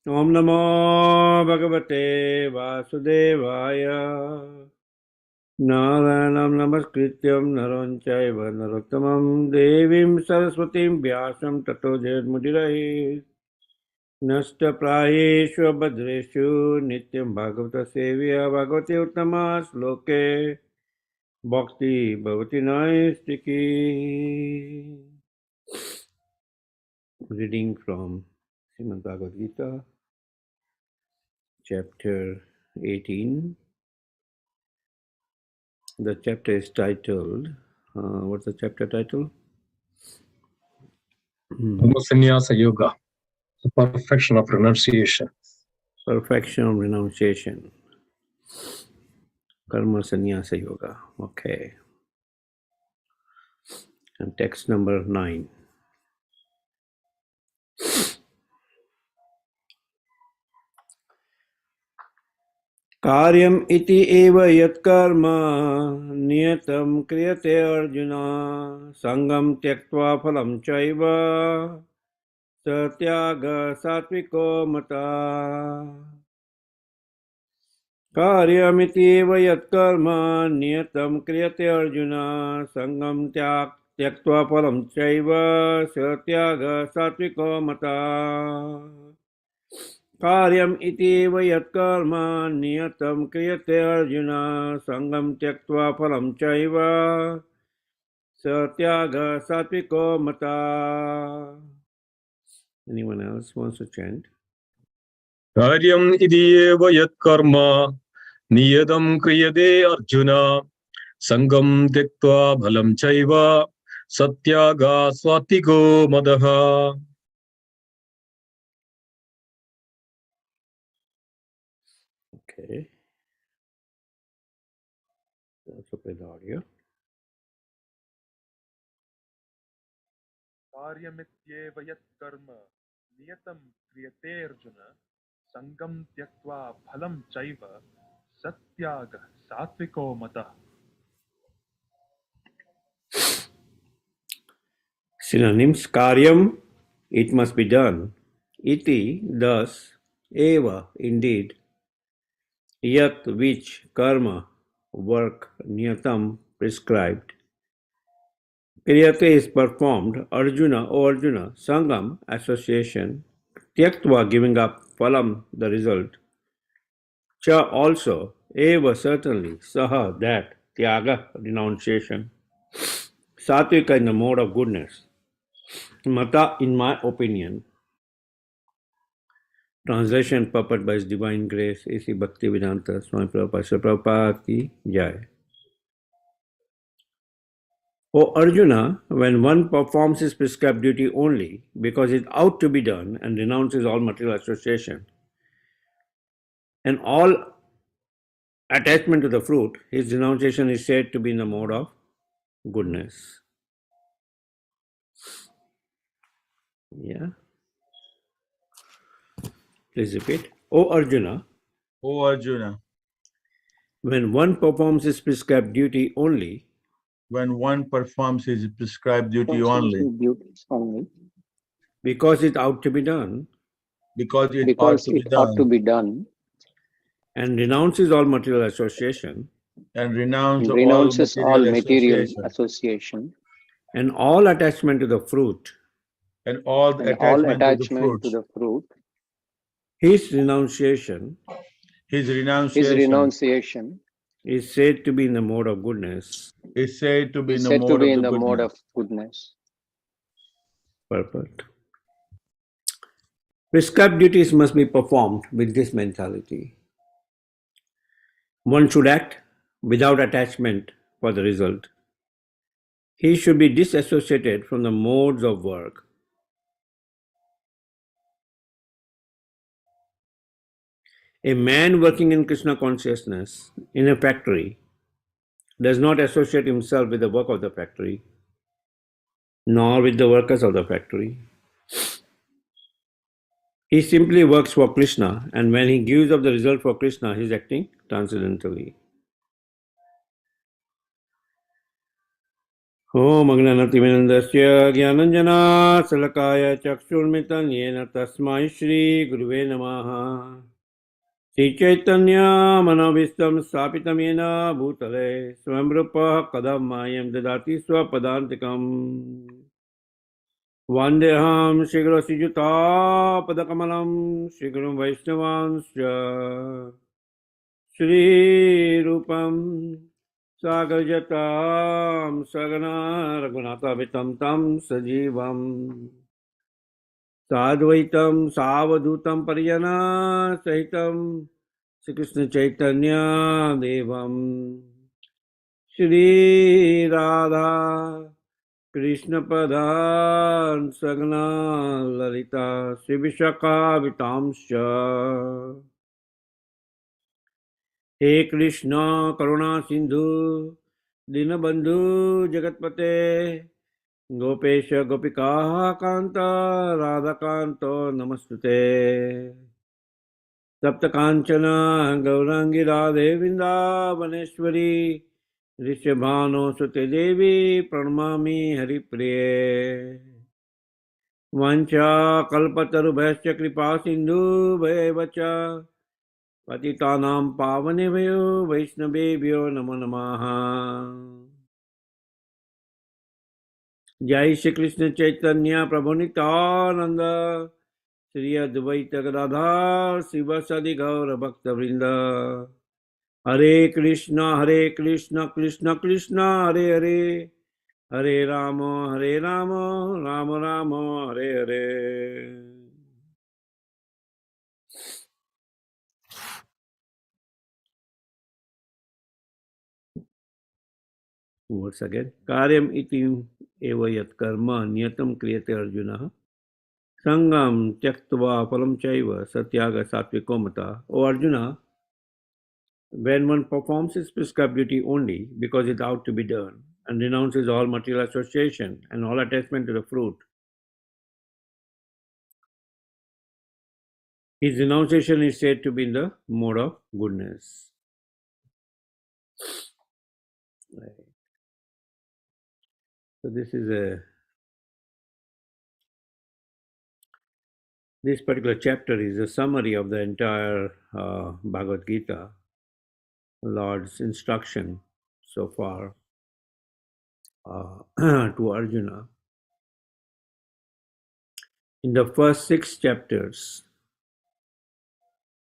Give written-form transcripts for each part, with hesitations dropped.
Om Namo Bhagavate Vasudevaya. Narayanam Namaskrityam Naranchaiva Narottamam Devim Saraswatim Vyasam Tato Jayamudirahi. Nasta Prayeshu Bhadreshu Nityam Bhagavata Sevya Bhagavate Uttama Sloke Bhakti Bhavati Naistiki. Reading from Srimad Bhagavad Gita, chapter 18. The chapter is titled, what's the chapter title? Sannyasa Yoga, the perfection of renunciation. Perfection of renunciation. Karma Sannyasa Yoga. Okay. And text number 9. Karyam iti eva yat karma niyatam kriyate arjuna sangam tyaktva phalam chaiva satyaga satviko mata. Karyamiti eva yat karma niyatam kriyate arjuna sangam tyaktva phalam chaiva satyaga satviko mata. Karyam iti eva yat karma niyatam kriyate arjuna sangam tyaktva phalam chaiva satyaga satviko mata. Anyone else wants to chant? Karyam idiyeva yat karma niyadam kriyade arjuna sangam tektva bhalam chaiva satyaga swatigo madaha. Okay. Let's open the audio. कार्यमित्येव यत् कर्म नियतं क्रियते अर्जुन संगम त्यक्त्वा फलं चैव सत्यागः सात्विको मतः. Synonyms: Karyam, it must be done. Iti, thus. Eva, indeed. Yat, which. Karma, work. Niyatam, prescribed. Kriyate is performed. Arjuna, O Arjuna. Sangam, association. Tyaktva, giving up. Phalam, the result. Cha, also. Eva, certainly. Saha, that. Tyaga, renunciation. Satvika, in the mode of goodness. Mata, in my opinion. Translation purport by His Divine Grace, A.C. Bhaktivedanta Swami Prabhupada. Prabhupada ki Jai. O Arjuna, when one performs his prescribed duty only because it ought to be done and renounces all material association and all attachment to the fruit, his renunciation is said to be in the mode of goodness. Yeah. Please repeat. O Arjuna, O Arjuna, when one performs his prescribed duty only when one performs his prescribed duty only because it ought to be done because it ought to be done and renounces all material association and renounces all material association and all attachment to the fruit, and all attachment to the fruit, his renunciation his is renunciation said to be in the mode of goodness. is said to be in the mode of goodness. Purport. Prescribed duties must be performed with this mentality. One should act without attachment for the result. He should be disassociated from the modes of work. A man working in Krishna consciousness in a factory does not associate himself with the work of the factory, nor with the workers of the factory. He simply works for Krishna, and when he gives up the result for Krishna, he is acting transcendentally. ॐ अज्ञानतिमिनन्दस्य ज्ञानञ्जना शलाकाय चक्षुर्मितं येन तस्मै श्रीगुरुवे नमः। श्रीचैतन्यमनोभीष्टं स्थापितं येन भूतले स्वयं रूपः कदा मायं ददाति स्वपदान्तिकम्। वन्देऽहं शीघ्रश्रीयुतापदकमलं शीघ्रं वैष्णवांश्च श्रीरूपं सागरजतां सगना रघुनाथाभितं तं सजीवम् साद्वैतं सावधूतं परिजना सहितं श्रीकृष्णचैतन्य देवं श्रीराधा कृष्णपदान् सगना ललिता श्रीविशाखाभितांश्च। हे कृष्ण करुणा सिंधु दीनबंधु जगतपते गोपेश गोपिका कांत राधाकांत नमस्तुते। सप्त कांचन गौरांगी राधे वृंदावनेश्वरी ऋषभानो सुते देवी प्रणमामि हरिप्रिये। वंचा कल्पतरुभ्यश्च कृपा सिंधु भयवच पतितानां पावनेभ्यो वैष्णवेभ्यो नमो नमः। जय श्री कृष्ण चैतन्य प्रभु नित्यानंद श्री अद्वैत गदाधर शिवसदि गौर भक्त वृंद। हरे Krishna Krishna Krishna Hare Hare Hare Ram Ram Ram Hare Hare. Once again, karyam iti eva yat karma niyatam kriyate arjuna sangam tyaktva phalam chaiva satyaga satviko mata. O Arjuna, when one performs his prescribed duty only because it ought to be done and renounces all material association and all attachment to the fruit, his renunciation is said to be in the mode of goodness. Right. So this particular chapter is a summary of the entire Bhagavad Gita, Lord's instruction so far to Arjuna. In the first 6 chapters,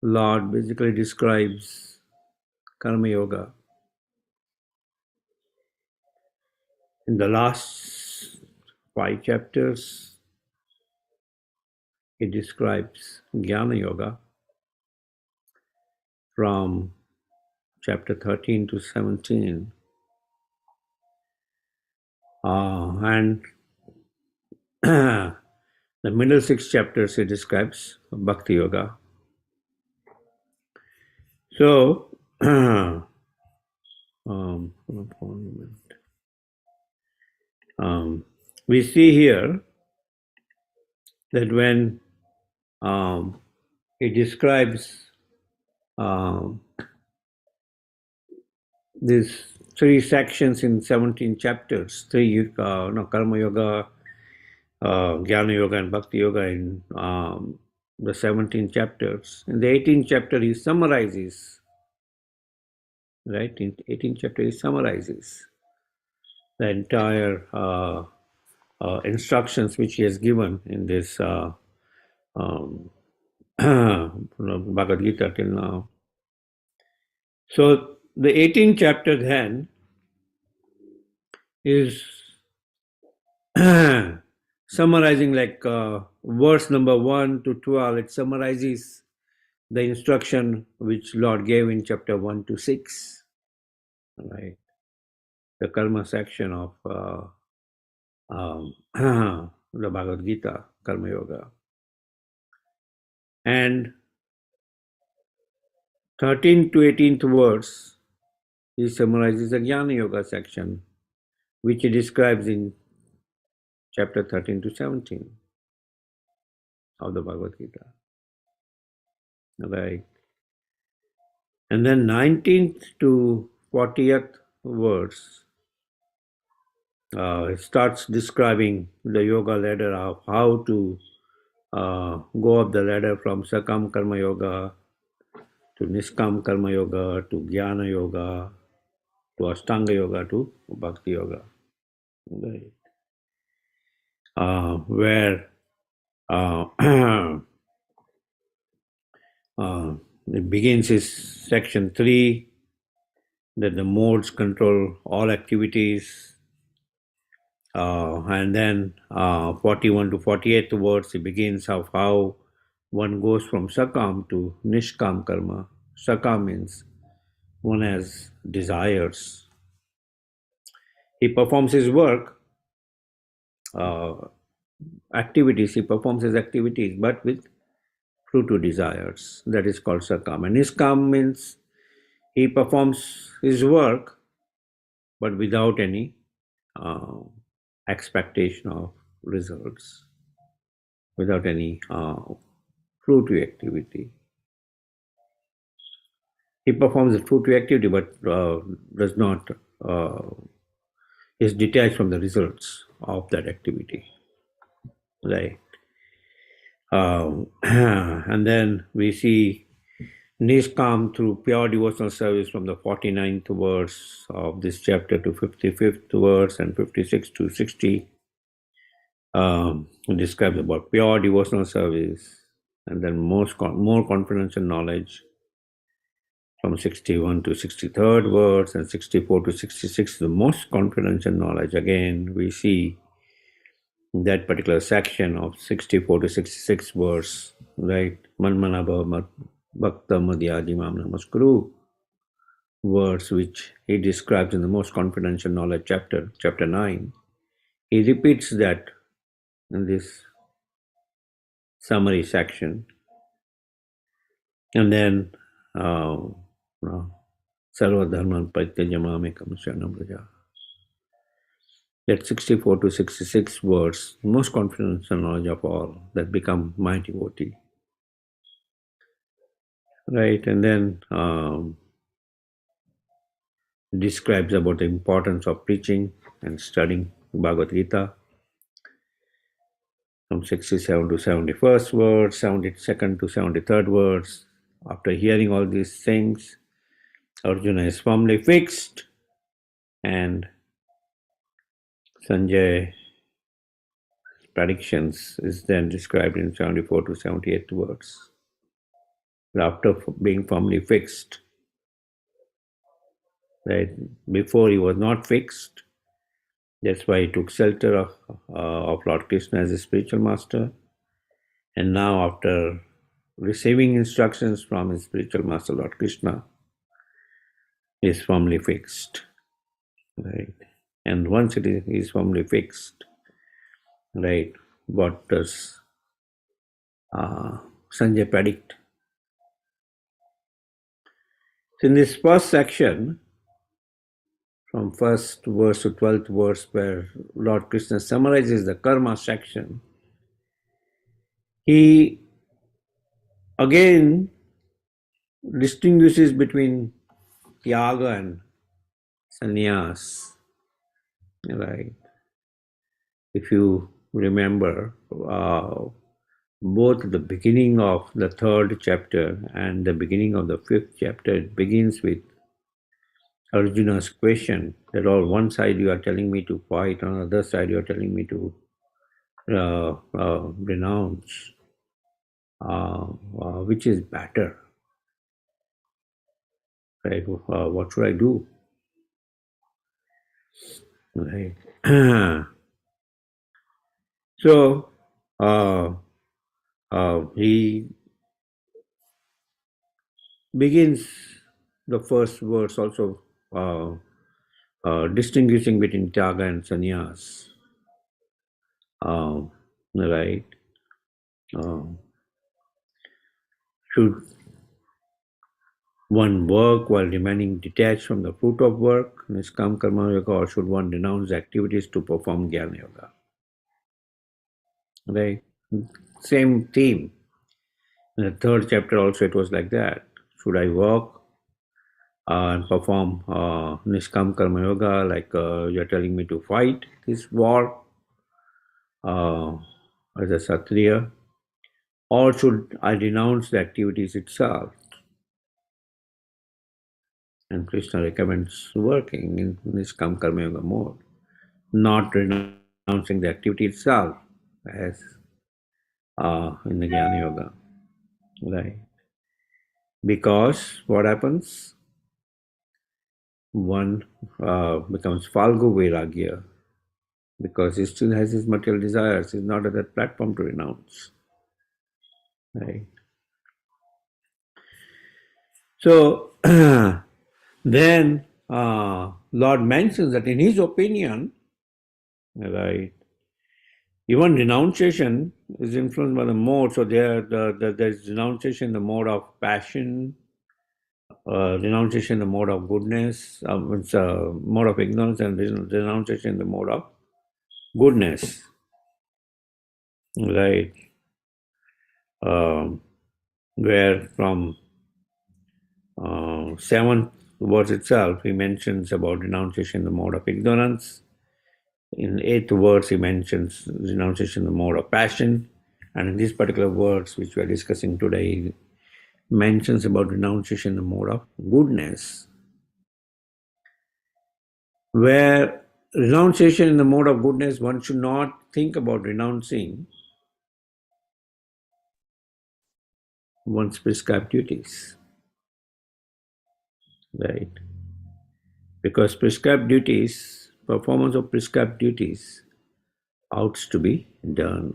Lord basically describes Karma Yoga. In the last 5 chapters, he describes Jnana Yoga from chapter 13 to 17. And the middle 6 chapters he describes Bhakti Yoga. So, we see here that when he describes these 3 sections in 17 chapters, Karma Yoga, Jnana Yoga and Bhakti Yoga in the 17 chapters. In the 18th chapter he summarizes, right? In 18th chapter he summarizes the entire instructions which he has given in this Bhagavad Gita till now. So the 18th chapter then is summarizing like verse number 1 to 12. It summarizes the instruction which Lord gave in chapter 1 to 6, right? The karma section of the Bhagavad Gita, Karma Yoga. And 13th to 18th verse, he summarizes the Jnana Yoga section, which he describes in chapter 13 to 17 of the Bhagavad Gita. Right. And then 19th to 40th verse it starts describing the yoga ladder of how to go up the ladder from Sakam Karma Yoga to Niskam Karma Yoga to Jnana Yoga to Ashtanga Yoga to Bhakti Yoga. Right. Where uh, it begins is section 3, that the modes control all activities, and then 41 to 48 words, it begins of how one goes from Sakam to Nishkam Karma. Sakam means one has desires. He performs his work, uh, activities, he performs his activities, but with true to desires. That is called Sakam. And Niskam means he performs his work, but without any uh, expectation of results, without any fruit activity. He performs the fruit activity, but does not is detached from the results of that activity. Right. And then we see Nishkam through pure devotional service from the 49th verse of this chapter to 55th verse and 56 to 60. It describes about pure devotional service, and then more confidence and knowledge from 61 to 63rd verse, and 64 to 66, the most confidence and knowledge. Again, we see that particular section of 64 to 66 verse, right? Manmanabha Bhakta Madhyadi Mam Namaskuru verse, which he describes in the most confidential knowledge chapter 9. He repeats that in this summary section. And then Sarva Dharman Parityajamamekam Sharanam Vraja. That 64 to 66 words, most confidential knowledge of all, that become my devotee. Right, and then describes about the importance of preaching and studying Bhagavad Gita from 67 to 71st words, 72nd to 73rd words. After hearing all these things, Arjuna is firmly fixed, and Sanjay's predictions is then described in 74 to 78 words. After being firmly fixed, right? Before he was not fixed. That's why he took shelter of Lord Krishna as a spiritual master. And now, after receiving instructions from his spiritual master, Lord Krishna, he is firmly fixed. Right? And once it is firmly fixed, right, what does Sanjay predict? So in this first section, from first verse to 12th verse, where Lord Krishna summarizes the karma section, he again distinguishes between Tyaga and Sannyas. Right? If you remember, both the beginning of the 3rd chapter and the beginning of the 5th chapter, it begins with Arjuna's question that on one side you are telling me to fight, on the other side you are telling me to renounce. Which is better? Right? What should I do? Right? So he begins the first verse also distinguishing between Tyaga and Sannyas. Right? Should one work while remaining detached from the fruit of work, Niskam Karma Yoga, or should one renounce activities to perform Jnana Yoga? Right? Same theme. In the 3rd chapter also it was like that. Should I work and perform Niskam Karma Yoga, like you're telling me to fight this war uh, as a Satriya, or should I renounce the activities itself? And Krishna recommends working in Niskam Karma Yoga mode, not renouncing the activity itself as in the Jnana Yoga. Right? Because what happens? One becomes Falgu Vairagya because he still has his material desires. He's not at that platform to renounce. Right? So then Lord mentions that in his opinion, right, even renunciation is influenced by the mode. So there's renunciation in the mode of passion, renunciation in the mode of goodness, it's a mode of ignorance, and renunciation in the mode of goodness, right? Where from seventh verse itself, he mentions about renunciation in the mode of ignorance. In eighth verse, he mentions renunciation in the mode of passion. And in these particular words, which we are discussing today, he mentions about renunciation in the mode of goodness. Where renunciation in the mode of goodness, one should not think about renouncing one's prescribed duties, right? Because prescribed duties, performance of prescribed duties ought to be done,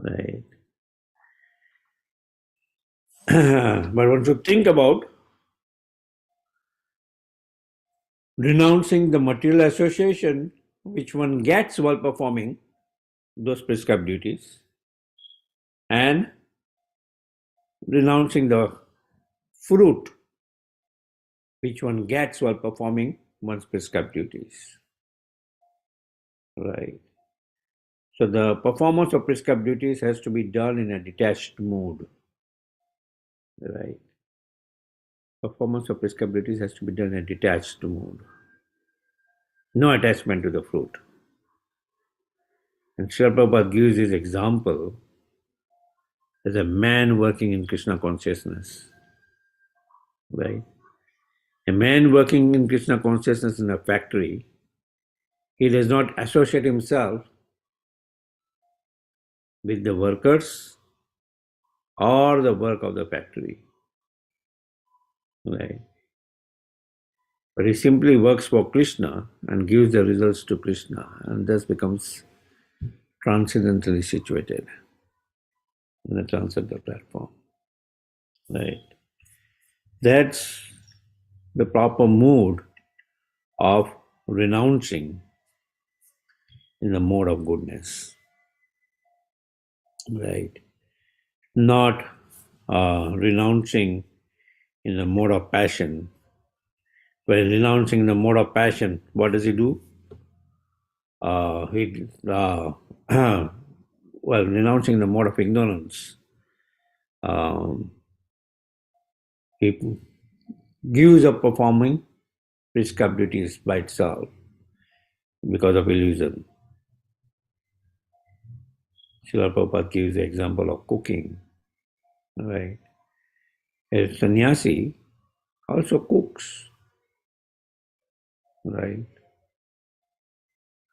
right? But one should think about renouncing the material association which one gets while performing those prescribed duties, and renouncing the fruit which one gets while performing one's prescribed duties, right? So the performance of prescribed duties has to be done in a detached mood, right? Performance of prescribed duties has to be done in a detached mood. No attachment to the fruit. And Srila Prabhupada gives his example as a man working in Krishna consciousness, right? A man working in Krishna consciousness in a factory, he does not associate himself with the workers or the work of the factory, right? But he simply works for Krishna and gives the results to Krishna, and thus becomes transcendentally situated in the transcendental platform, right? That's the proper mood of renouncing in the mode of goodness, right? Not renouncing in the mode of passion. When renouncing in the mode of passion, what does he do? He well, renouncing the mode of ignorance, um, he gives up performing prescribed duties by itself because of illusion. Srila Prabhupada gives the example of cooking, right? A sannyasi also cooks, right?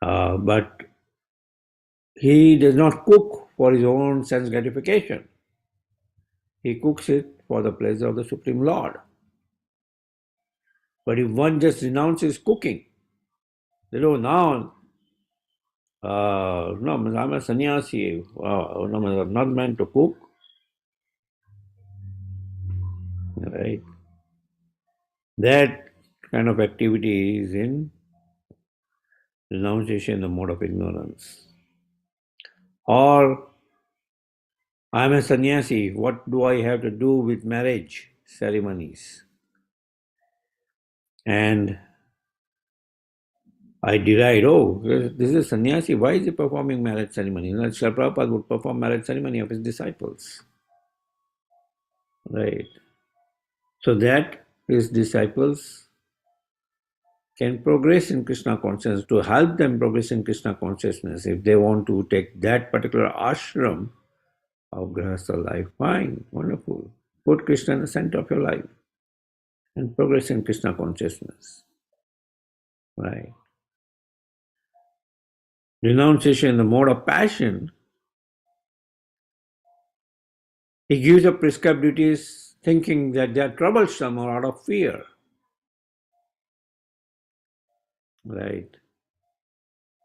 But he does not cook for his own sense gratification. He cooks it for the pleasure of the Supreme Lord. But if one just renounces cooking, they know now, no, I'm a sannyasi, no, I'm not meant to cook, right? That kind of activity is in renunciation in the mode of ignorance. Or, I'm a sannyasi, what do I have to do with marriage ceremonies? And I deride, oh, this is a sannyasi, why is he performing marriage ceremony? Srila Prabhupada would perform marriage ceremony of his disciples, right? so that his disciples can progress in Krishna consciousness, to help them progress in Krishna consciousness. If they want to take that particular ashram of Grahastha life, fine, wonderful. Put Krishna in the center of your life and progress in Krishna consciousness. Right. Renunciation in the mode of passion, he gives up prescribed duties thinking that they are troublesome or out of fear. Right.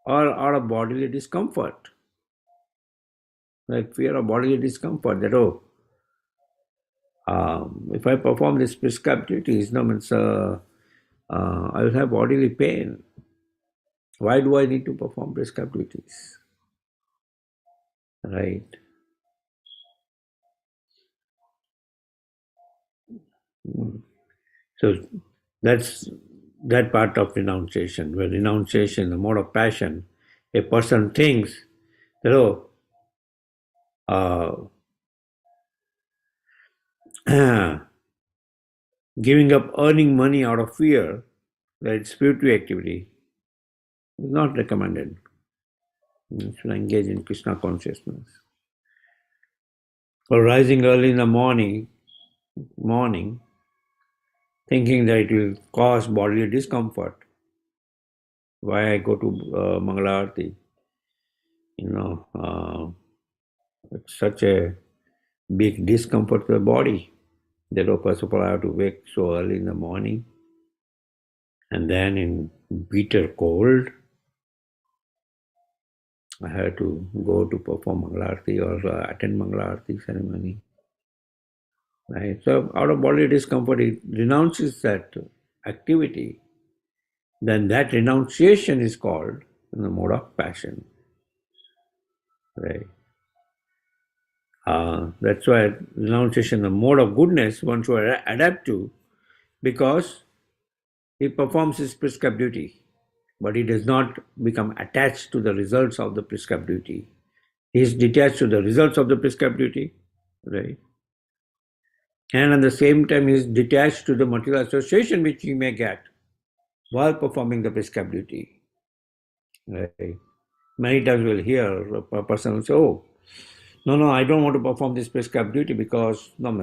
Or out of bodily discomfort. Like fear of bodily discomfort, that if I perform this prescribed duties, no, means I will have bodily pain. Why do I need to perform prescribed duties? Right. So that's that part of renunciation. Where renunciation, the mode of passion, a person thinks that giving up earning money out of fear, that it's spiritual activity, is not recommended. You should engage in Krishna consciousness. Or rising early in the morning, thinking that it will cause bodily discomfort. Why I go to Mangalarti? It's such a big discomfort to the body. That first of all I have to wake so early in the morning, and then in bitter cold, I have to go to perform Mangalarti or attend Mangalarti ceremony. Right? So out of bodily discomfort, it renounces that activity. Then that renunciation is called in the mode of passion. Right? That's why renunciation, the mode of goodness, one should adapt to, because he performs his prescribed duty, but he does not become attached to the results of the prescribed duty. He is detached to the results of the prescribed duty, right? And at the same time, he is detached to the material association which he may get while performing the prescribed duty. Right? Many times we'll hear a person will say, "Oh, no, I don't want to perform this prescribed duty because all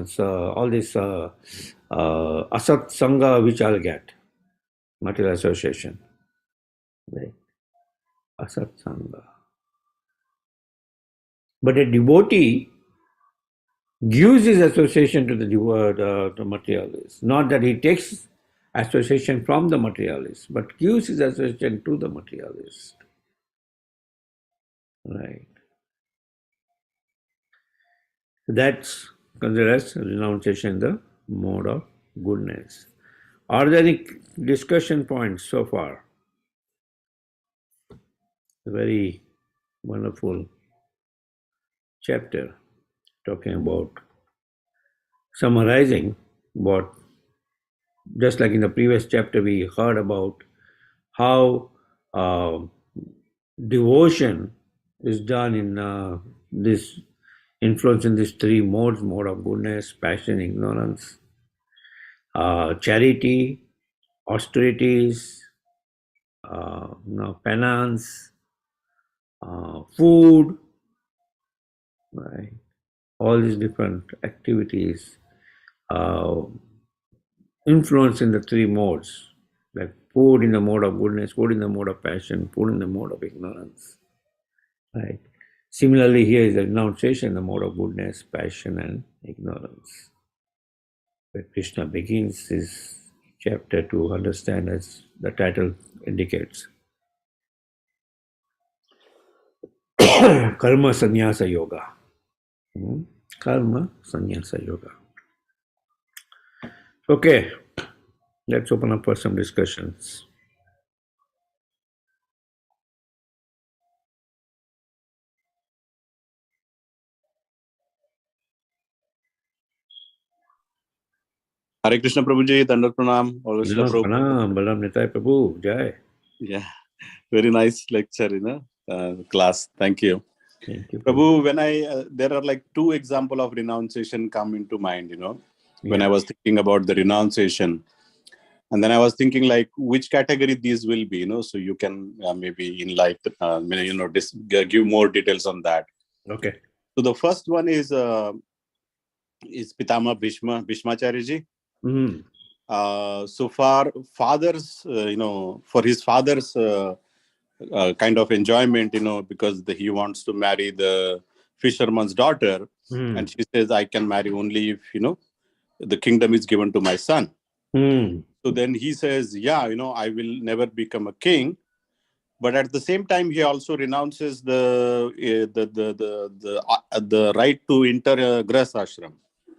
this asat sangha which I'll get, material association." Right? Asat sangha. But a devotee gives his association to the materialist. Not that he takes association from the materialist, but gives his association to the materialist. Right. That's considered as renunciation in the mode of goodness. Are there any discussion points so far? A very wonderful chapter talking about summarizing what, just like in the previous chapter, we heard about how devotion is done in this influence in these three modes: mode of goodness, passion, ignorance, charity, austerities, penance, food, right? All these different activities influence in the three modes, like food in the mode of goodness, food in the mode of passion, food in the mode of ignorance. Right. Similarly, here is the renunciation in the mode of goodness, passion, and ignorance. Where Krishna begins his chapter to understand, as the title indicates, Karma Sannyasa Yoga. Karma Sannyasa Yoga. Okay, let's open up for some discussions. Hare Krishna Prabhuji, Dandat Pranam, or Krishna Prabhu. Pranam, Balam Nitai Prabhu, Jai. Yeah, very nice lecture, class. Thank you. Thank you, Prabhu, when there are like two examples of renunciation come into mind, when I was thinking about the renunciation. And then I was thinking like which category these will be, so you can maybe enlighten, give more details on that. Okay. So the first one is Pitama Bhishmacharya ji. Mm. So far, fathers, for his father's kind of enjoyment, because he wants to marry the fisherman's daughter, and she says, I can marry only if, the kingdom is given to my son. Mm. So then he says, I will never become a king. But at the same time, he also renounces the right to enter a Grahastha ashram.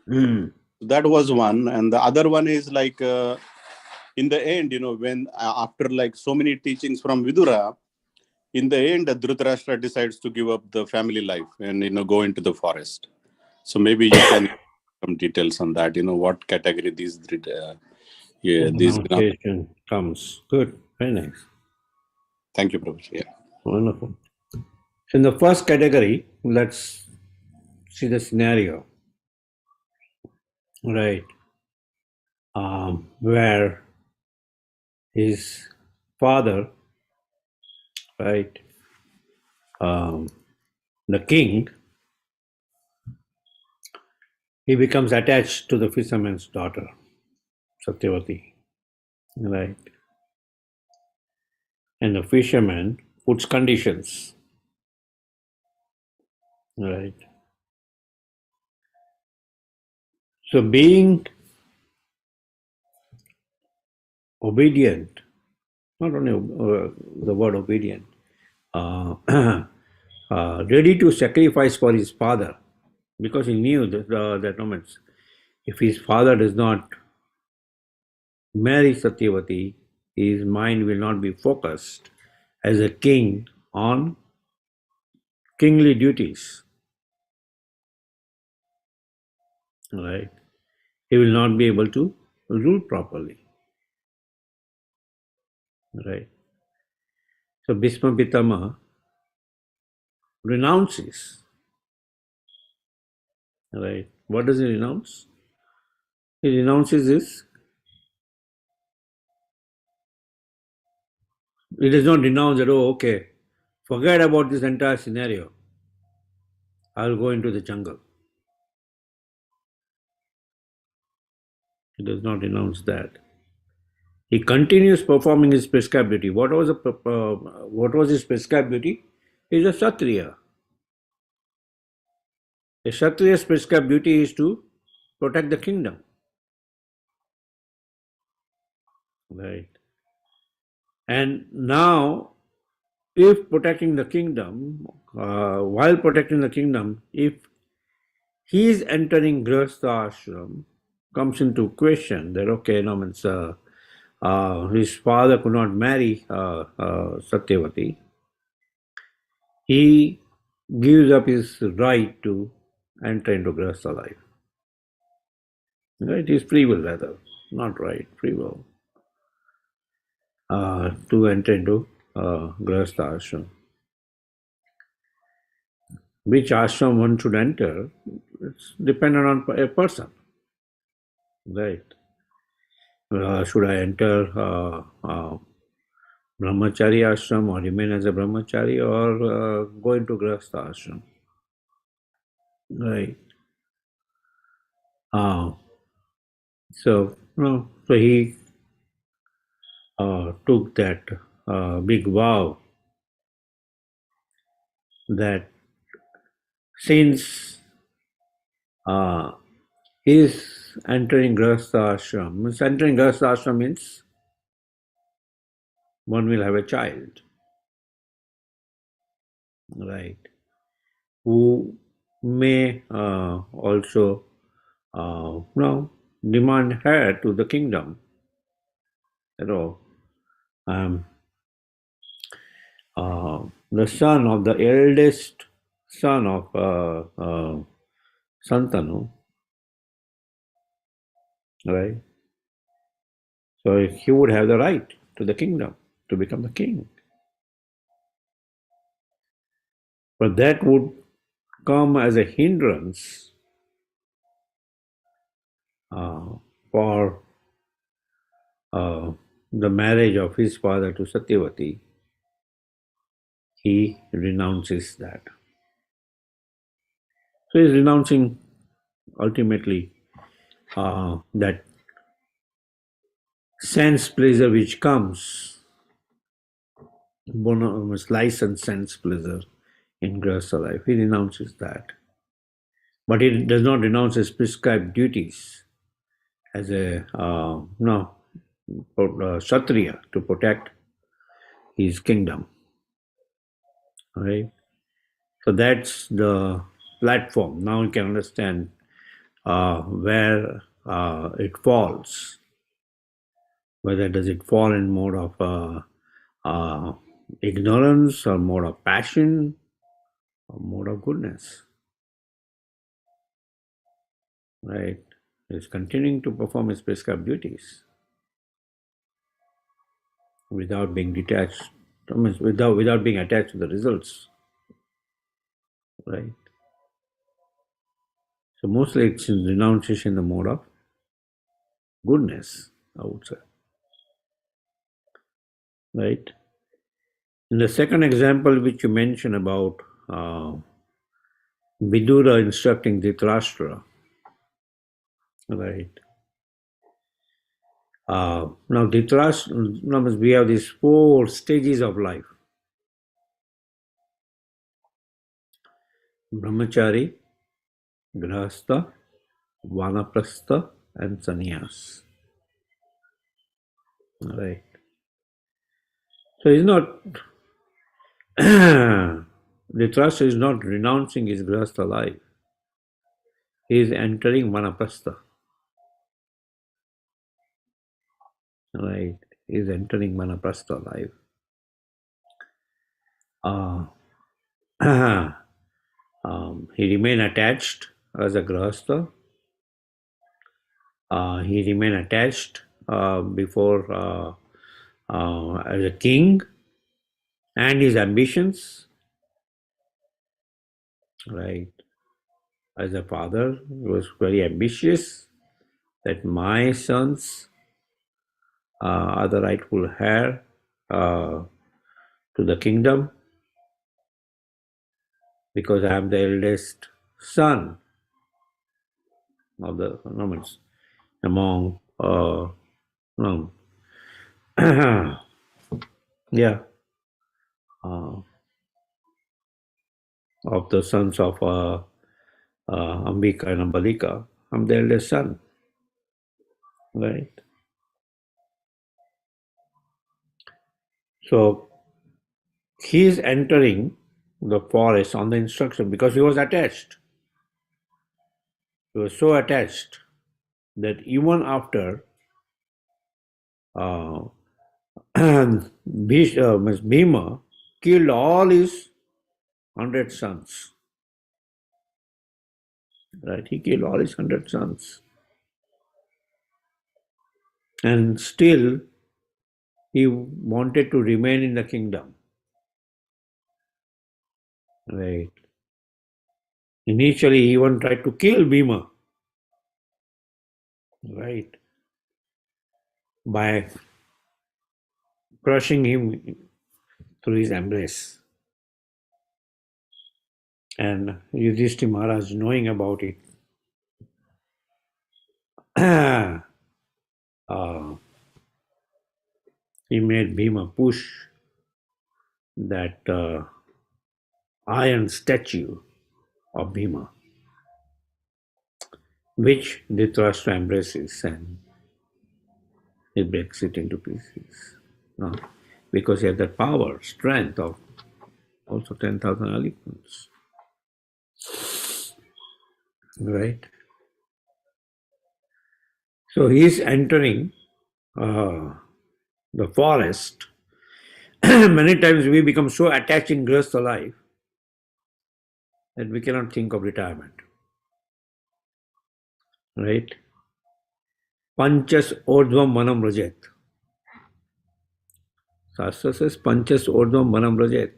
Mm. That was one. And the other one is like, in the end, when after like so many teachings from Vidura, in the end, Dhritarashtra decides to give up the family life and, go into the forest. So maybe you can some details on that, what category these Pronunciation comes. Good. Very nice. Thank you, Professor. Yeah. Wonderful. So in the first category, let's see the scenario. Right. Where his father, right, the king, he becomes attached to the fisherman's daughter, Satyavati, right? And the fisherman puts conditions, right? So being obedient, not only the word obedient, ready to sacrifice for his father, because he knew that moments, if his father does not marry Satyavati, his mind will not be focused as a king on kingly duties, right? He will not be able to rule properly, right? So Bhishma Pitama renounces, right? What does he renounce? He renounces this. He does not renounce that, oh, okay, forget about this entire scenario. I'll go into the jungle. He does not renounce that. He continues performing his prescribed duty. What was his prescribed duty? He is a Kshatriya. A Kshatriya's prescribed duty is to protect the kingdom. Right. And now, if protecting the kingdom, while protecting the kingdom, if he is entering Grihastha ashram, comes into question that, okay, no, means, his father could not marry Satyavati, he gives up his right to enter into Grihastha life. Right? His free will, rather, not right, free will, to enter into Grihastha ashram. Which ashram one should enter, it's dependent on a person, right? Should I enter brahmachari ashram or remain as a brahmachari or go into grihastha ashram, right? So he took that big vow that since he is entering grihastha ashram means one will have a child, right? Who may also demand heir to the kingdom. Um, the son of the eldest son of Santanu, right? So he would have the right to the kingdom, to become the king. But that would come as a hindrance for the marriage of his father to Satyavati, he renounces that. So he's renouncing ultimately that sense pleasure which comes, licensed sense pleasure in Grihastha life. He renounces that. But he does not renounce his prescribed duties as a Kshatriya to protect his kingdom. Right? So that's the platform. Now you can understand where it falls. Whether does it fall in mode of ignorance or mode of passion or mode of goodness. Right? He's continuing to perform his prescribed duties without being detached, without being attached to the results. Right? So mostly it's in renunciation in the mode of goodness, I would say. Right? In the second example which you mentioned about Vidura instructing Dhritarashtra, right? Now Dhritarashtra, we have these 4 stages of life: Brahmachari, Grihastha, Vanaprastha, and Sannyas. Right. So he's not Dhritarashtra is not renouncing his Grihastha life. He is entering Vanaprastha. Right. He is entering Vanaprastha life. He remained attached as a Grihastha. He remained attached before as a king and his ambitions. Right. As a father, he was very ambitious that my sons are the rightful heir to the kingdom, because I am the eldest son of the Romans among of the sons of Ambika and Ambalika. I'm the eldest son, right? So he is entering the forest on the instruction because he was attached. He was so attached that even after Bhima killed all his 100 sons, right? He killed all his 100 sons, and still he wanted to remain in the kingdom, right? Initially, he even tried to kill Bhima, right? By crushing him through his embrace. And Yudhishthira Maharaj, knowing about it, he made Bhima push that iron statue of Bhima, which Dhritarashtra embraces, and he breaks it into pieces. No? Because he has that power, strength of also 10,000 elephants. Right? So he is entering the forest. Many times we become so attached in Grihastha life that we cannot think of retirement. Right? Panchas ordhvam manam rajet. Shastra says Panchas ordhvam manam rajet.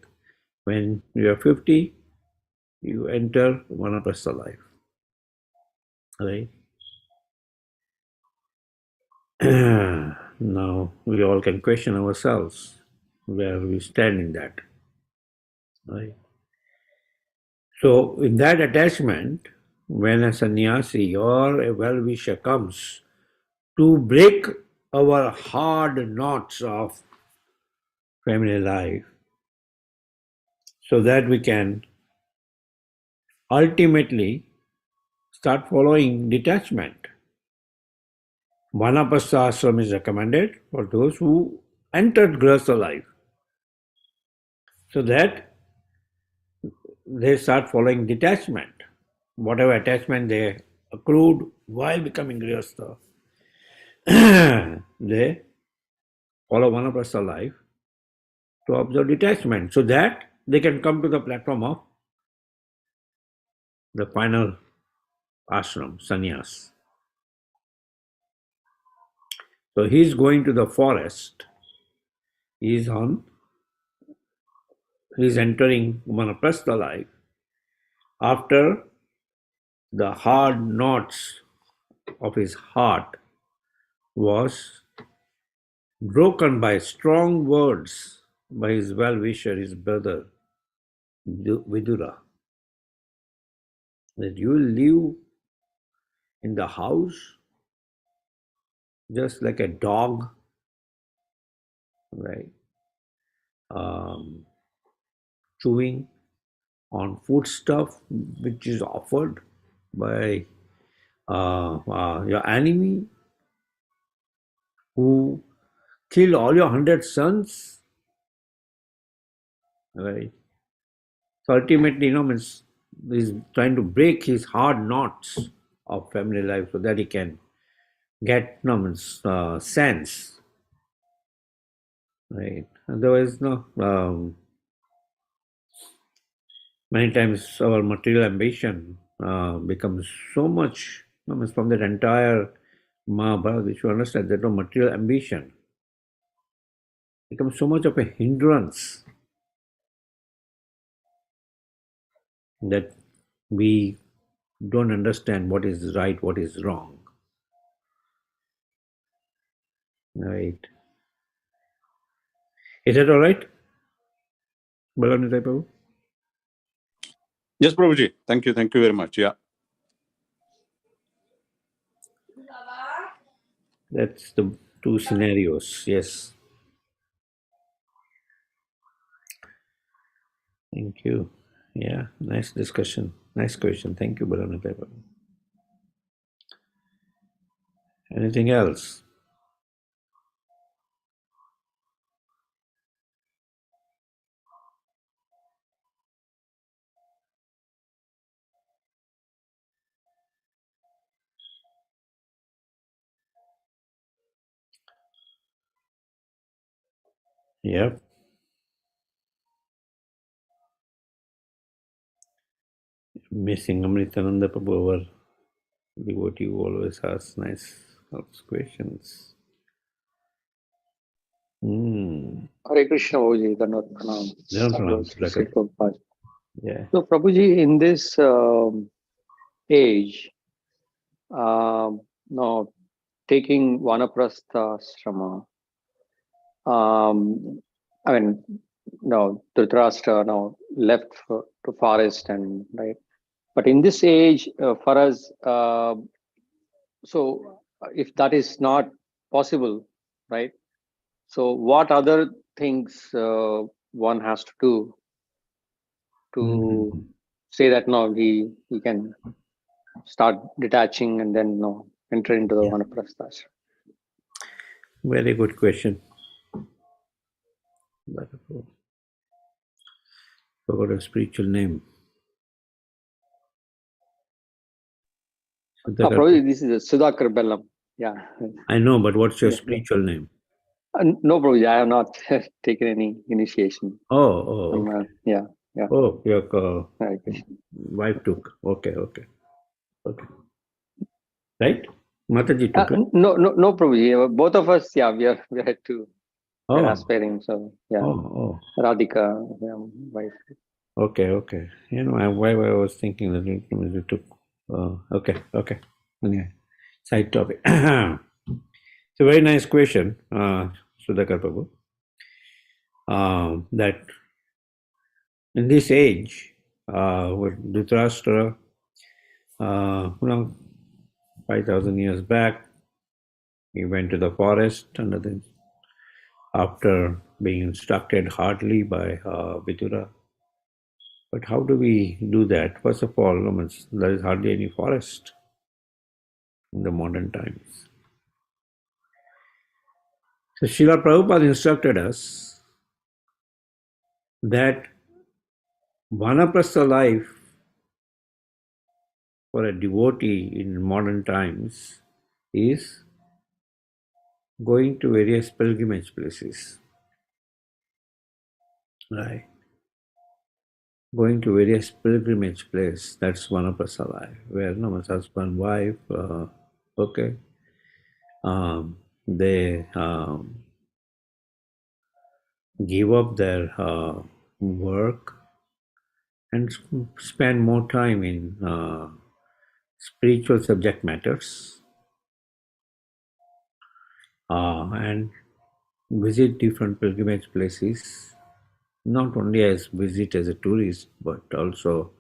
When you are 50, you enter Vanaprastha life. Right? Now we all can question ourselves where we stand in that. Right? So, in that attachment, when a sannyasi or a well wisher comes to break our hard knots of family life so that we can ultimately start following detachment. Vanapasta ashram is recommended for those who entered grihastha life so that they start following detachment. Whatever attachment they accrued while becoming grihastha, they follow Vanaprastha life to observe detachment so that they can come to the platform of the final ashram, sannyas. So he is going to the forest. He is entering Vanaprastha life after the hard knots of his heart was broken by strong words by his well-wisher, his brother Vidura, that you will live in the house just like a dog, right? Chewing on foodstuff which is offered by your enemy who killed all your 100 sons, right? So ultimately, means he's trying to break his hard knots of family life so that he can get, sense, right? Otherwise, many times our material ambition becomes so much, means from that entire Mahabharata, we should understand that material ambition becomes so much of a hindrance that we don't understand what is right, what is wrong. Right. Is that all right? Balaram Prabhu? Yes, Prabhuji. Thank you. Thank you very much. Yeah. That's the two scenarios. Yes. Thank you. Yeah, nice discussion. Nice question. Thank you, Balaram Prabhu. Anything else? Yep. Missing Amritananda Prabhu, our devotee who always asks nice questions. Hare Krishna, Prabhuji. Dandavat pranam. Pranam. Sri Prabhupada. Yeah. So, Prabhuji, in this age, now taking Vanaprastha ashrama, I mean, no, Dhritarashtra now left to forest and right. But in this age, for us, so if that is not possible, right? So what other things one has to do to say that no, he can start detaching and then no enter into the Vanaprastha ashram? Very good question. Forgot a spiritual name. Probably this is a Sudhakar Bellam. Yeah. I know, but what's your spiritual name? No, Prabhuji, I have not taken any initiation. Okay. Yeah. Oh, your wife took. Okay. Right? Mataji took it? No, Prabhuji. Both of us, yeah, we are we're aspiring. So, yeah. Radhika, wife. Okay. Why I was thinking that you took. Okay. Anyway, side topic. It's a very nice question, Sudhakar Prabhu. That in this age, with Dhritarashtra, 5,000 years back, he went to the forest after being instructed hardly by Vidura. But how do we do that? First of all, there is hardly any forest in the modern times. So Srila Prabhupada instructed us that Vanaprastha life for a devotee in modern times is going to various pilgrimage places. Right. Going to various pilgrimage places, that's Vanaprastha life, where husband, wife, they give up their work and spend more time in spiritual subject matters and visit different pilgrimage places, not only as visit as a tourist, but also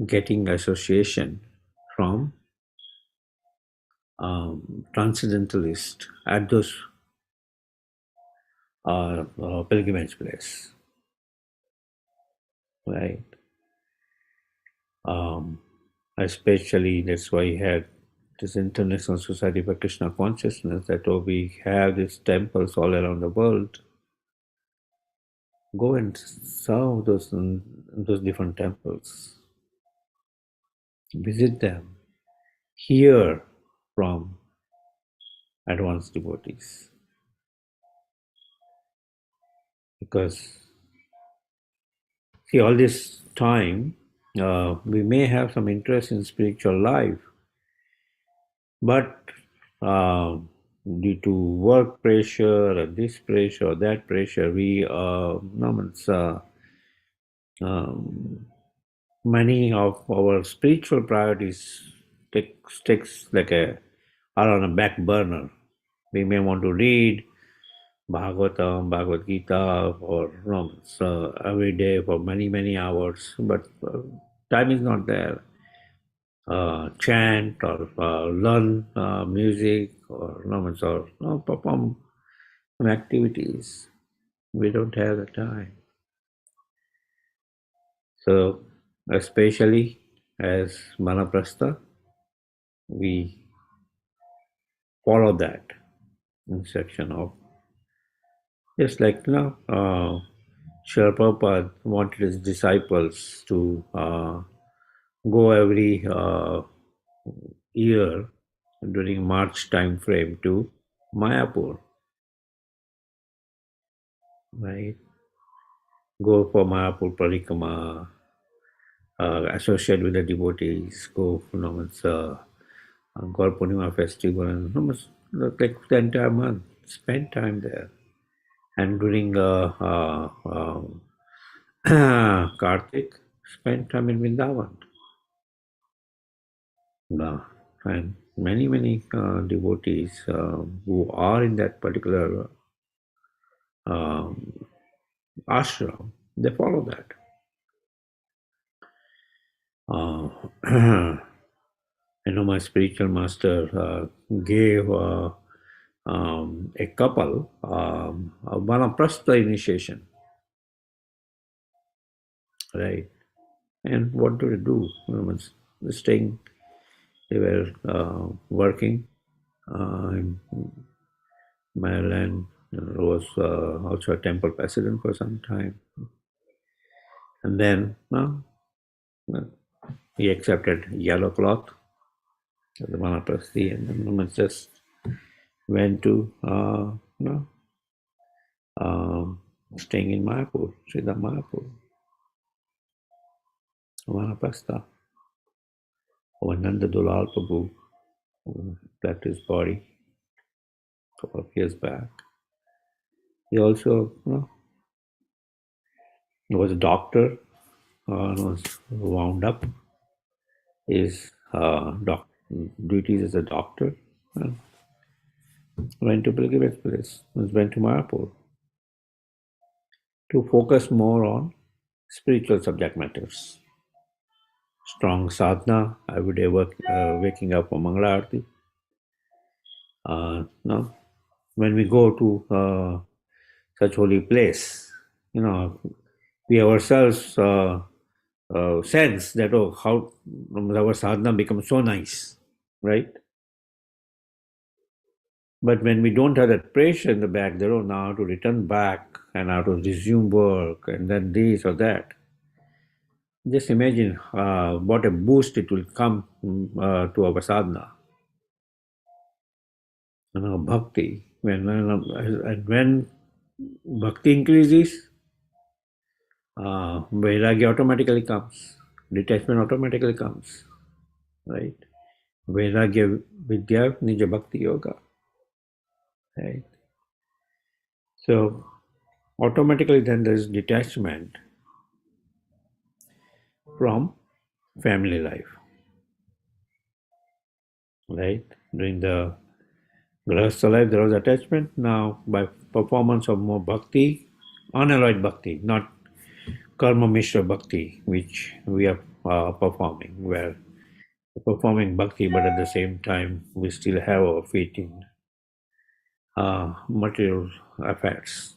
getting association from transcendentalists at those pilgrimage place, right? Especially that's why he had this International Society for Krishna Consciousness, that we have these temples all around the world. Go and serve those different temples. Visit them. Hear from advanced devotees. Because, see, all this time, we may have some interest in spiritual life, but due to work pressure or this pressure or that pressure, we many of our spiritual priorities takes like are on a back burner. We may want to read Bhagavatam, Bhagavad Gita, or every day for many hours, but time is not there. Chant or learn music or perform some activities. We don't have the time. So, especially as Vanaprastha, we follow that instruction of just like Srila Prabhupada wanted his disciples to go every year during March time frame to Mayapur, right? Go for Mayapur Parikrama, associate with the devotees, go Gaur Purnima festival, and like the entire month, spend time there. And during Kartik, spend time in Vrindavan. And many devotees who are in that particular ashram, they follow that. My spiritual master gave a couple a Vanaprastha initiation, right? And what do they do? Staying, they were working in Maryland. Was also a temple president for some time, and then he accepted yellow cloth as the Vanaprasthi, and then just went to staying in Mayapur, Sridhar Mayapur, Vanaprastha. When Nanda Dulal Prabhu left his body a couple of years back, he also was a doctor, was wound up his duties as a doctor. went to pilgrimage place, went to Mayapur to focus more on spiritual subject matters. Strong sadhana, every day waking up for Mangala Aarti. No, when we go to such holy place, we ourselves sense that, oh, how our sadhana becomes so nice, right? But when we don't have that pressure in the back, there, oh, now to return back and how to resume work and then this or that. Just imagine what a boost it will come to our sadhana. Bhakti. When bhakti increases, vairagya automatically comes, detachment automatically comes, right? Vairagya vidya nija bhakti yoga, right? So automatically then there is detachment from family life, right? During the Grahastha life there was attachment. Now by performance of more bhakti, unalloyed bhakti, not karma mishra bhakti, which we are performing, where performing bhakti, but at the same time we still have our feet in material affairs.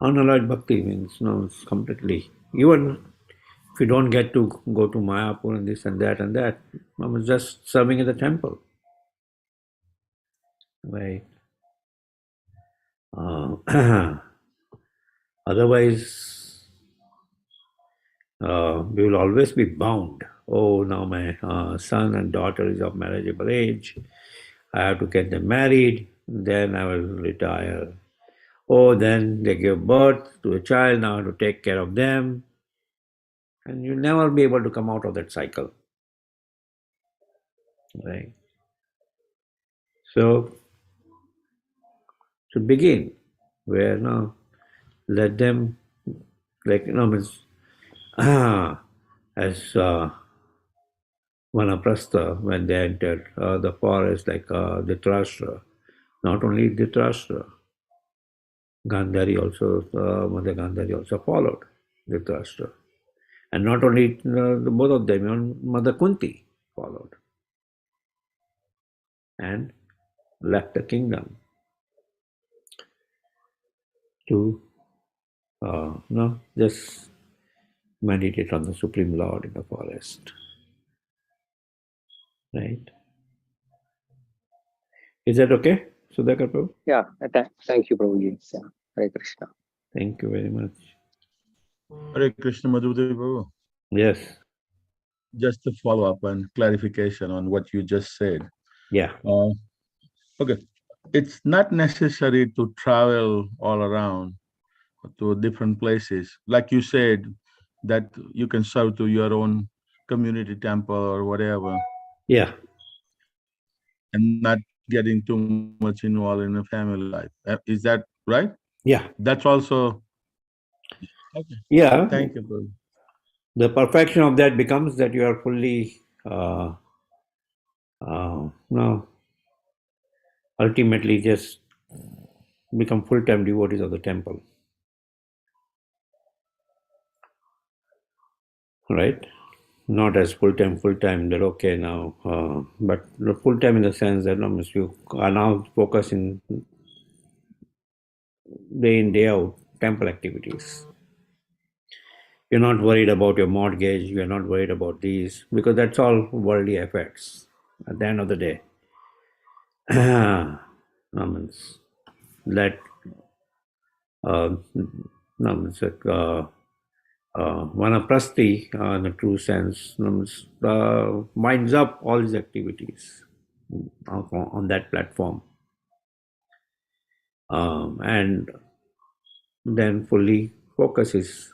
Unalloyed bhakti means it's completely, even if you don't get to go to Mayapur and this and that, it's just serving at the temple, right? Otherwise, we will always be bound. Oh, now my son and daughter is of marriageable age. I have to get them married, then I will retire. Oh, then they give birth to a child, now I have to take care of them. And you'll never be able to come out of that cycle, right? So, to begin, where now let them, means, as Vanaprastha, when they entered the forest, like Dhritarashtra, not only Dhritarashtra, Gandhari also, Mother Gandhari also followed Dhritarashtra. And not only both of them, even Mother Kunti followed and left the kingdom to just meditate on the Supreme Lord in the forest. Right? Is that okay, Sudhakar Prabhu? Yeah, thank you, Prabhuji. Yeah. Hare Krishna. Thank you very much. Hare Krishna Madhupati Prabhu. Yes. Just to follow up and clarification on what you just said. Yeah. Okay. It's not necessary to travel all around to different places. Like you said, that you can serve to your own community temple or whatever, Yeah. and not getting too much involved in the family life. Is that right? Yeah. That's also okay. Yeah. Thank you, Prabhu. The perfection of that becomes that you are fully, ultimately just become full-time devotees of the temple. Right? Not as full-time, that okay now, but full-time in the sense that you are now focusing day in, day out, temple activities. You're not worried about your mortgage, you're not worried about these, because that's all worldly affairs at the end of the day. Let Vanaprasthi, in the true sense, winds up all these activities on that platform, and then fully focuses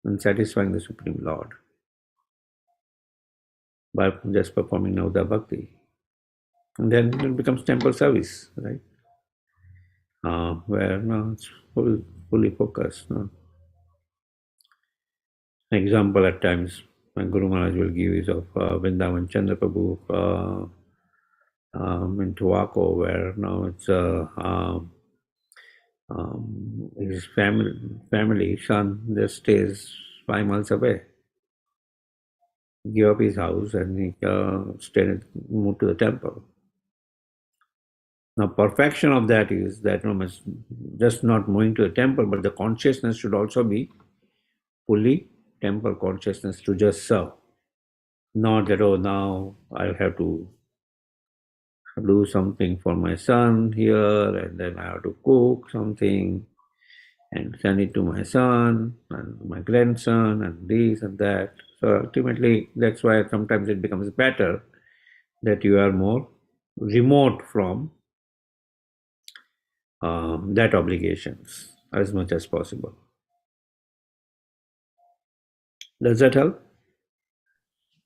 on satisfying the Supreme Lord by just performing Navada Bhakti. And then it becomes temple service, right? Where it's fully focused. An example at times my Guru Maharaj will give is of Vrindavan Chandra Prabhu in Tobacco, where now it's his family son just stays 5 miles away. Give up his house and he moved to the temple. Now, perfection of that is that just not moving to the temple, but the consciousness should also be fully temple consciousness to just serve. Not that, oh, now I'll have to do something for my son here, and then I have to cook something and send it to my son and my grandson and this and that. So ultimately, that's why sometimes it becomes better that you are more remote from that obligations as much as possible. Does that help?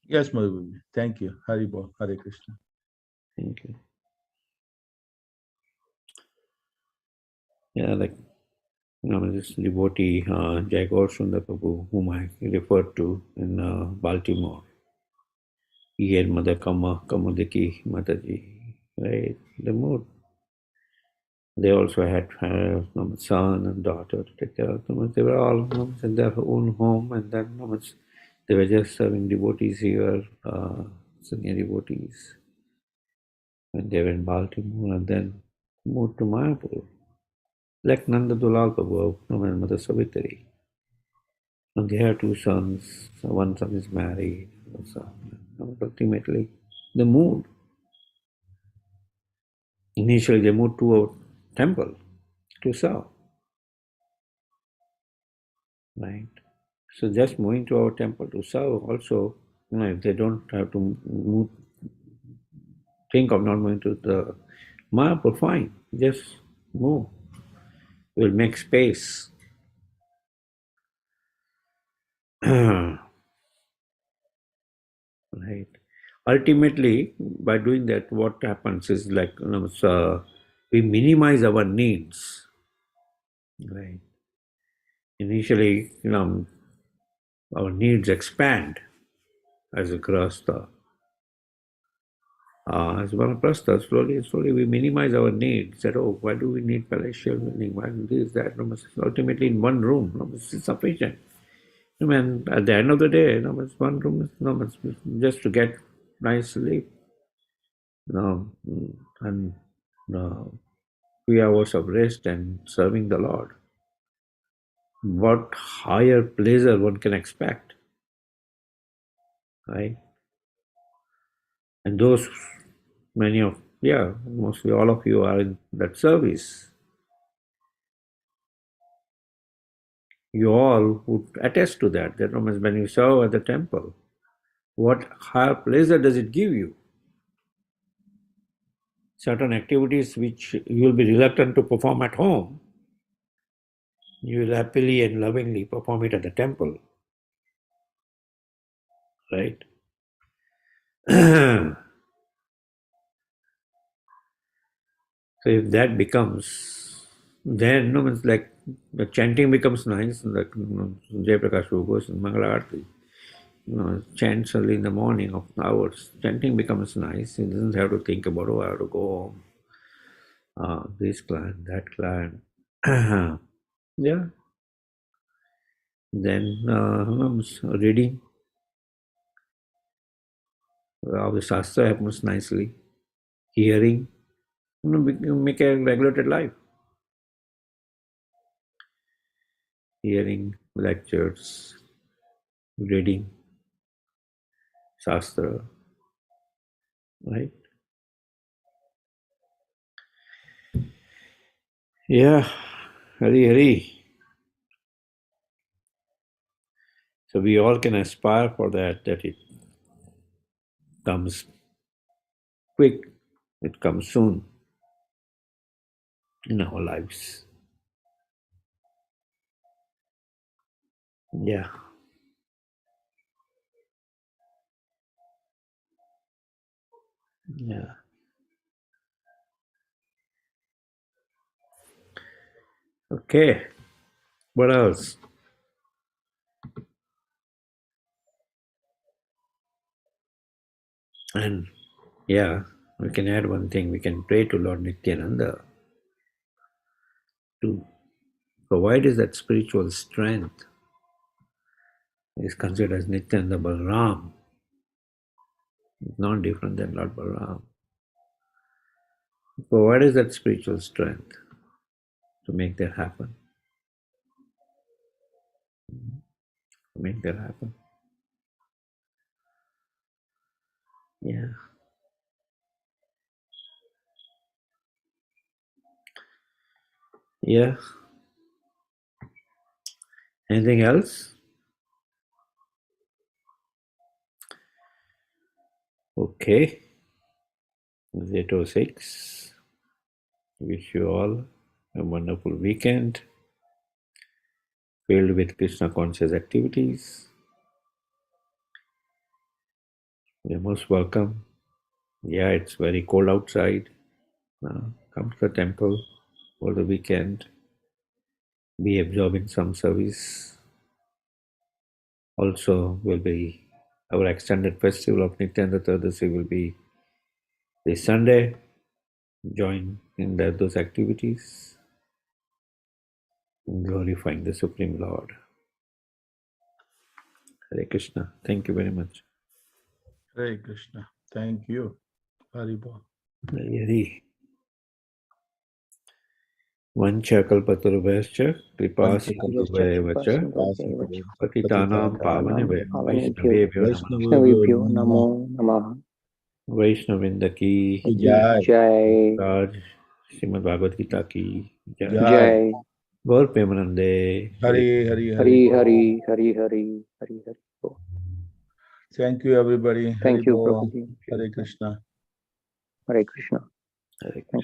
Yes, Madhupati. Thank you. Haribol, Hare Krishna. Thank you. Yeah, like this devotee Jai Gaur Sundar Prabhu, whom I referred to in Baltimore. He and Mother Kamudiki Mataji, right? The mood. They also had son and daughter to take care of them. They were all in their own home, and then they were just serving devotees here, senior devotees. When they were in Baltimore, and then moved to Mayapur. Like Nanda Dulal Prabhu and Mother Savitri. And they have two sons. So one son is married. Ultimately, they moved. Initially, they moved to a temple to serve. Right? So just moving to our temple to serve also, if they don't have to move, think of not moving to the Mayapur, fine. Just move. We'll make space. Right. Ultimately, by doing that, what happens is like we minimize our needs. Right. Initially, our needs expand as a grasta. As vanaprastha, slowly we minimize our needs. That, oh, why do we need palatial living? Why do this, that? Ultimately, in one room, it's sufficient. At the end of the day, it's one room is just to get nice sleep. And 3 hours of rest and serving the Lord. What higher pleasure one can expect, right? And those mostly all of you are in that service. You all would attest to that. That when you serve at the temple, what higher pleasure does it give you? Certain activities which you will be reluctant to perform at home, you will happily and lovingly perform it at the temple. Right? So if that becomes, then it's like the chanting becomes nice, like Jai Prakash Prabhu goes in Mangala Aarti. Chants early in the morning of hours. Chanting becomes nice. He doesn't have to think about, oh, I have to go home. This clan, that clan. Yeah. Then reading of the Shastra happens nicely. Hearing, make a regulated life. Hearing lectures, reading Shastra, right? Yeah, Hari. So we all can aspire for that it comes quick, it comes soon in our lives. Yeah. Yeah. Okay. What else? And yeah, We can add one thing. We can pray to Lord Nityananda to provide us that spiritual strength. He is considered as Nityananda Balaram. He's not different than Lord Balaram. Provide us that spiritual strength to make that happen. To make that happen. Yeah. Yeah. Anything else? Okay. It's 8:06. Wish you all a wonderful weekend filled with Krishna conscious activities. You're most welcome. Yeah, it's very cold outside. Come to the temple for the weekend. Be absorbed in some service. Also, will be our extended festival of Nityananda Tadasi will be this Sunday. Join in those activities, glorifying the Supreme Lord. Hare Krishna. Thank you very much. Hare Krishna. Thank you. Haribol. Hare. Vancha kalpatarubhascha kripa sindhubhayeva cha patitanam pavanebhyo Vaishnavebhyo namah. Vaishnavibhyo namo namaha. Vaishnavinda ki Jai. Jai. Raj Srimad Bhagavad Gita ki Jai. Jai. Gaur Premanande. Hari, Hari, Hari Hari. Hari Hari Hari Hari Hari. Thank you, everybody. Thank you, Haribol. Prabhuji. Hare Krishna. Hare Krishna. Hare Krishna.